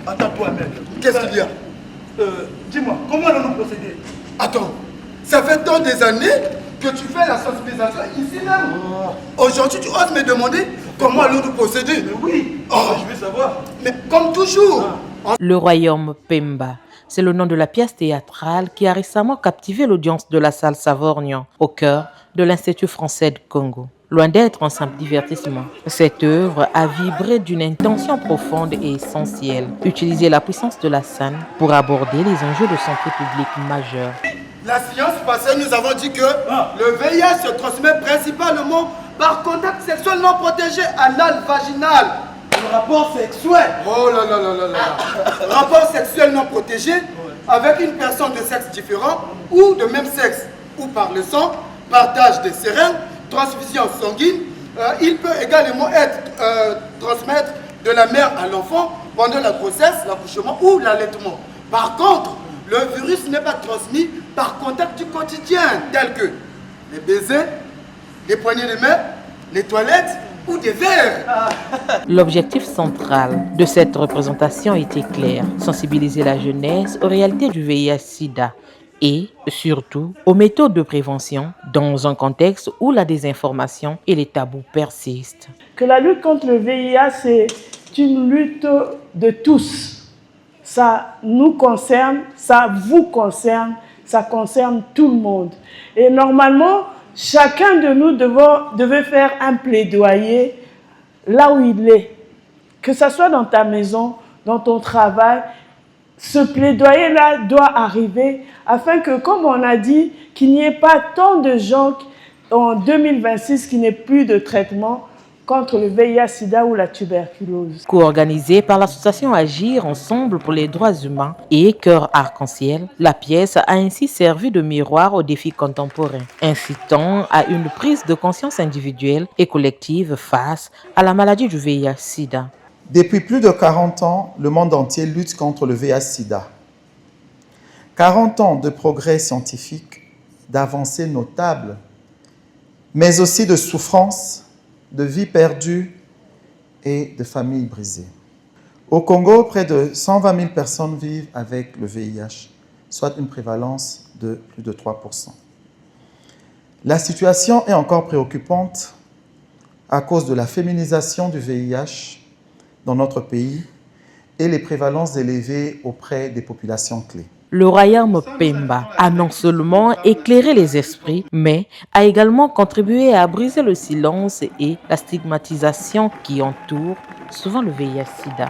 Attends toi-même. Qu'est-ce qu'il y a? Dis-moi, comment allons-nous procéder? Attends, ça fait tant des années que tu fais la sensibilisation ici même. Aujourd'hui, tu oses me demander comment allons-nous procéder? Mais oui, je veux savoir. Mais comme toujours. Le royaume Pemba, c'est le nom de la pièce théâtrale qui a récemment captivé l'audience de la salle Savorgnan, au cœur de l'Institut français de Congo. Loin d'être un simple divertissement, cette œuvre a vibré d'une intention profonde et essentielle. Utiliser la puissance de la scène pour aborder les enjeux de santé publique majeurs. La science passée, nous avons dit que le VIH se transmet principalement par contact sexuel non protégé anal vaginal. Le rapport sexuel. Oh là là là là là. Rapport sexuel non protégé avec une personne de sexe différent ou de même sexe, ou par le sang, partage des seringues, transfusion sanguine. Il peut également transmettre de la mère à l'enfant pendant la grossesse, l'accouchement ou l'allaitement. Par contre, le virus n'est pas transmis par contact du quotidien, tel que les baisers, les poignées de main, les toilettes ou des verres. L'objectif central de cette représentation était clair, sensibiliser la jeunesse aux réalités du VIH-Sida et surtout aux méthodes de prévention dans un contexte où la désinformation et les tabous persistent. Que la lutte contre le VIH, c'est une lutte de tous. Ça nous concerne, ça vous concerne, ça concerne tout le monde. Et normalement, chacun de nous devait faire un plaidoyer là où il est. Que ce soit dans ta maison, dans ton travail, ce plaidoyer-là doit arriver afin que, comme on a dit, qu'il n'y ait pas tant de gens en 2026 qui n'aient plus de traitement contre le VIH-Sida ou la tuberculose. Co-organisée par l'association Agir Ensemble pour les droits humains et Cœur Arc-en-Ciel, la pièce a ainsi servi de miroir aux défis contemporains, incitant à une prise de conscience individuelle et collective face à la maladie du VIH-Sida. Depuis plus de 40 ans, le monde entier lutte contre le VIH-Sida. 40 ans de progrès scientifiques, d'avancées notables, mais aussi de souffrances, de vies perdues et de familles brisées. Au Congo, près de 120 000 personnes vivent avec le VIH, soit une prévalence de plus de 3%. La situation est encore préoccupante à cause de la féminisation du VIH dans notre pays et les prévalences élevées auprès des populations clés. Le royaume Pemba a non seulement éclairé les esprits, mais a également contribué à briser le silence et la stigmatisation qui entoure souvent le VIH-Sida.